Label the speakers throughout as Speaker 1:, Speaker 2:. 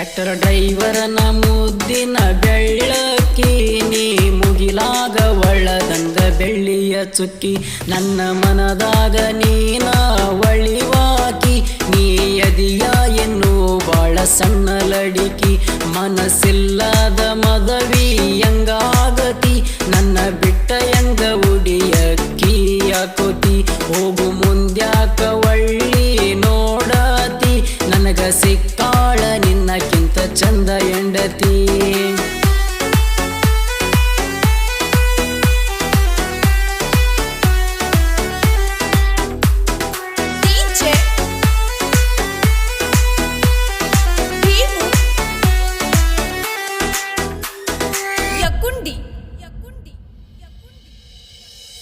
Speaker 1: tractor ಡ್ರೈವರನ ಮುದ್ದಿನ ಬೆಳ್ಳಕ್ಕಿ ನೀ ಮುಗಿಲಾಗ ಒಳ್ಳದಂಗ ಬೆಳ್ಳಿಯ ಚುಕ್ಕಿ ನನ್ನ ಮನದಾಗ ನೀನ ಒಳಿವಾಕಿ ನೀ ಎದಿಯ ಎನ್ನು ಬಾಳ ಸಣ್ಣ ಲಡಿಕಿ ಮನಸ್ಸಿಲ್ಲದ ಮದವಿ ಎಂಗಾಗತಿ ನನ್ನ ಬಿಟ್ಟ ಎಂಗ ಉಡಿಯಕ್ಕಿ ಯಾಕೋತಿ ಹೋಗು ಮುಂದ್ಯಾಕ ಒಳ್ಳಿ ನೋಡತಿ ನನಗ ಸಿಕ್ಕಾಳ ನಿನ್ನಕ್ಕಿಂತ ಚಂದ ಎಂಡತಿ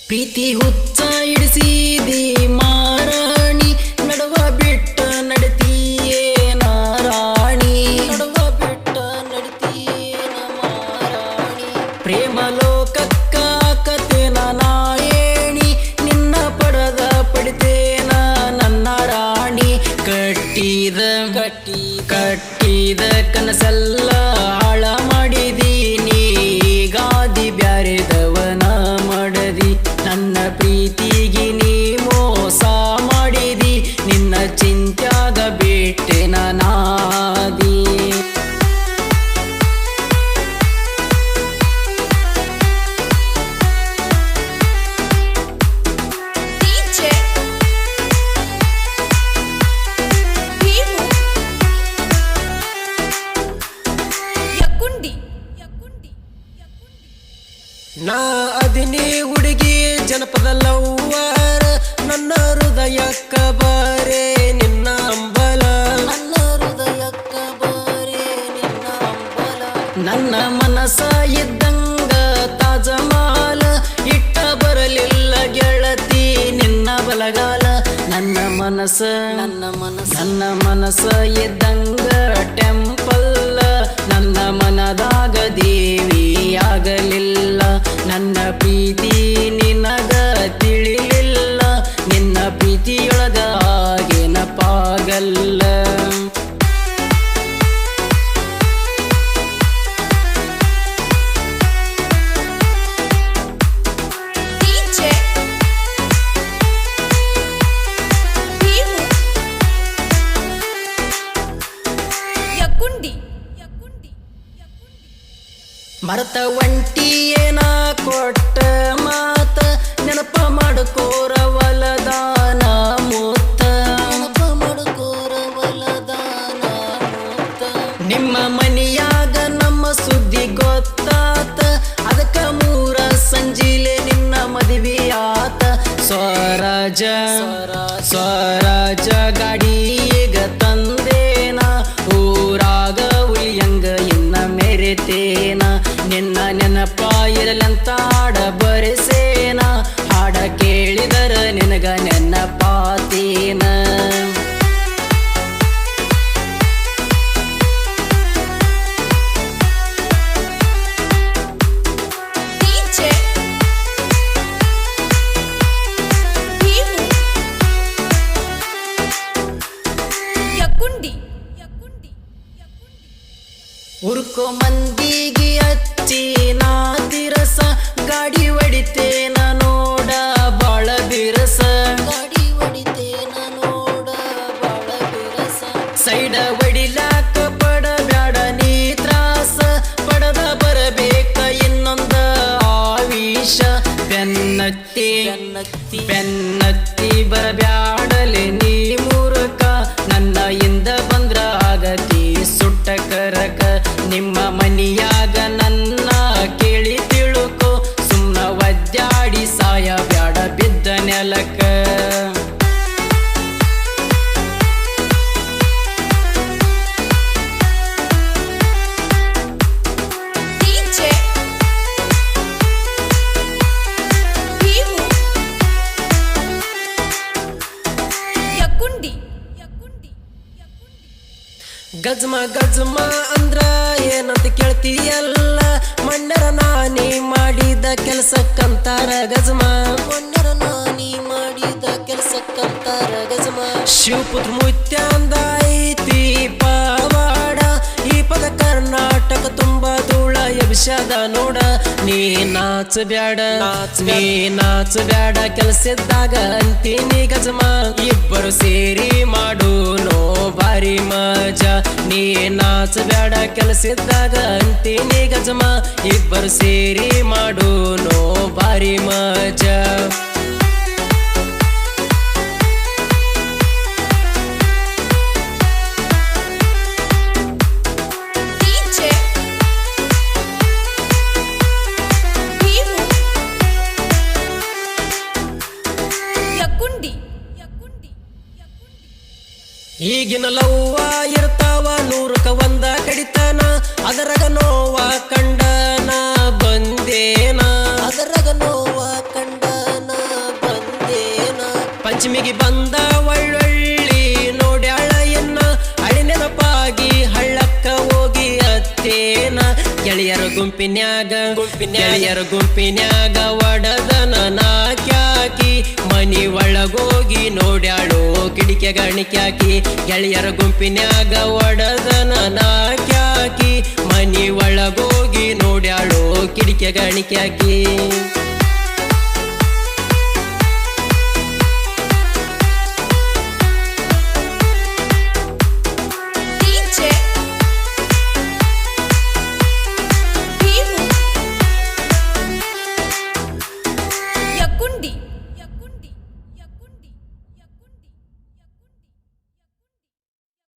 Speaker 1: ಪ್ರೀತಿ ಹುಚ್ಚ ಇಡಿಸಿದಿ ಮಾರಾಣಿ ನಡುವ ಬಿಟ್ಟ ನಡತಿಯೇ ನಾರಾಣಿ ನಡುವ ಬಿಟ್ಟ ನಡತಿಯೇನ ಮಾರಾಣಿ ಪ್ರೇಮ ಲೋಕಕ್ಕ ಕತೆನ ನಾಯೇಣಿ ನಿನ್ನ ಪಡದ ಪಡಿತೇನ ನನ್ನ ರಾಣಿ ಕಟ್ಟಿದ ಕನಸೆಲ್ಲ ಹಾಳ ಮಾಡಿದೀನಿ ಗಾದಿ ಬ್ಯಾರೆದವನ ಮಾಡದಿ ನನ್ನ ಪ್ರೀತಿಗೆ ನೀ ಮೋಸ ಮಾಡಿದಿ ನಿನ್ನ ಚಿಂತ್ಯಾಗ ಬಿಟ್ಟೆ ನಾದಿ ನಾ ಅದಿನಿ ಹುಡುಗಿ ಜನಪದ ಲವ್ವರ ನನ್ನ ಹೃದಯಕ್ಕ ಬಾರೆ ನಿನ್ನ ಅಂಬಲ ನನ್ನ ಹೃದಯಕ್ಕ ಬಾರೆ ನಿನ್ನ ಅಂಬಲ ನನ್ನ ಮನಸ ಇದ್ದಂಗ ತಾಜಮಾಲ ಇಟ್ಟ ಬರಲಿಲ್ಲ ಗೆಳತಿ ನಿನ್ನ ಬಲಗಾಲ ನನ್ನ ಮನಸ ಇದ್ದಂಗ ಟೆಂಪಲ್ ನನ್ನ ಮನದಾಗ ದೇವಿಯಾಗಲಿಲ್ಲ ನನ್ನ ಪ್ರೀತಿ ನಿನಗ ತಿಳಿಲಿಲ್ಲ ನಿನ್ನ ಪ್ರೀತಿಯೊಳಗ ಆಗೇನಪ್ಪಾಗಲ್ಲ ಮರತ ಒಂಟಿಯೇನ ಕೊಟ್ಟ ಮಾತ ನೆನಪ ಮಾಡ್ಕೋರ ವಲದಾನ ಮೂತ ನೆನಪ ಮಾಡ್ಕೋರ ವಲದಾನ ಮೂತ ನಿಮ್ಮ ಮನಿಯಾಗ ನಮ್ಮ ಸುದ್ದಿ ಗೊತ್ತಾತ ಅದಕ್ಕ ಮೂರ ಸಂಜಿಲೆ ನಿನ್ನ ಮದುವೆಯಾತ ಸ್ವರಾಜ ಗಾಡಿ ಈಗ ತಂದೇನ ಊರಾಗ ಉಳಿಯಂಗ ಇನ್ನ ಮೆರೆತೇನ ನಿನ್ನ ನೆನಪ ಇರಲಂತ ಹಾಡ ಬರೆಸೇನ ಹಾಡ ಕೇಳಿದರ ನಿನಗ ನೆನಪಾತೇನ ಉರ್ಕೋ ಮಂದಿಗೆ ಹಚ್ಚಿ ನಾದಿರಸ ಗಾಡಿ ಹೊಡಿತೇನ ನೋಡ ಬಾಳ ಬಿರಸ ಗಾಡಿ ಹೊಡಿತೇನ ನೋಡ ಬಾಳ ಬಿರಸ ಸೈಡ ಹೊಡಿಲಾಕ ಪಡಬ್ಯಾಡ ನೀ ತ್ರಾಸ ಪಡದ ಬರಬೇಕ ಇನ್ನೊಂದ ಆವೀಶ ಬೆನ್ನತ್ತಿ ಬರಬ್ಯಾಡಲೆ ನೀ ಮೂರ್ಖ ನನ್ನ ಇಂದ ಬಂದ್ರ ಆಗತಿ ಸುಟ್ಟ ಕರಕ ನಿಮ್ಮ ಮನಿಯಾಗ ನನ್ನ ಕೇಳಿ ತಿಳುಕೋ ಸುಮ್ನ ಒದ್ದಾಡಿ ಸಾಯ ಬ್ಯಾಡ ಬಿದ್ದ ನೆಲಕ ಗಜ್ಮ ಅಂದ್ರ ಏನಂತ ಕೇಳ್ತೀಯಲ್ಲ ಮಣ್ಣರ ನಾನಿ ಮಾಡಿದ ಕೆಲಸಕ್ಕಂತಾರ ಗಜ್ಮ ಮಣ್ಣರ ನಾನಿ ಮಾಡಿದ ಕೆಲಸಕ್ಕಂತಾರ ಗಜ್ಮ ಶಿವಪುತ್ರ ಮುತ್ಯಾಂದ ಐತಿ ಪವಾಡ ವರ್ಷದ ನೋಡ ನೀ ನಾಚ ಬ್ಯಾಡ ನೀ ನಾಚ ಬ್ಯಾಡ ಕೆಲಸದಾಗ ಅಂತೀನಿ ಗಜಮ ಇಬ್ಬರು ಸೇರಿ ಮಾಡು ನೋ ಬಾರಿ ಮಜಾ ನೀ ನಾಚ ಬ್ಯಾಡ ಕೆಲಸದಾಗ ಅಂತೀನಿ ಗಜಮ ಇಬ್ಬರು ಸೇರಿ ಮಾಡು ನೋ ಬಾರಿ ಮಜಾ ಈಗಿನ ಲವ್ವ ಇರ್ತಾವ ನೂರಕ್ಕ ಒಂದ ಕಡಿತಾನ ಅದರಗ ನೋವ ಕಂಡನ ಬಂದೇನ ಅದರಗ ನೋವ ಕಂಡನ ಬಂದೇನ ಪಂಚಮಿಗೆ ಬಂದ ಒಳ್ಳೊಳ್ಳಿ ನೋಡ್ಯಾಳ ಎನ್ನ ಹಳಿ ನೆನಪಾಗಿ ಹಳ್ಳಕ್ಕ ಹೋಗಿ ಅತ್ತೇನ ಗೆಳೆಯರ ಗುಂಪಿನ್ಯಾಗ ಒಡದನ ನಾಕ್ಯಾಕಿ ಮನಿ ಒಳಗೋಗಿ ನೋಡ್ಯಾಳು ಕಿಡಿಕೆ ಗಣಿಕ್ಯಾಕಿ ಗೆಳೆಯರ ಗುಂಪಿನ್ಯಾಗ ಒಡದನ ನಾಕ್ಯಾಕಿ ಮನಿ ಒಳಗೋಗಿ ನೋಡ್ಯಾಳು ಕಿಡಿಕೆ ಗಣಿಕ್ಯಾಕಿ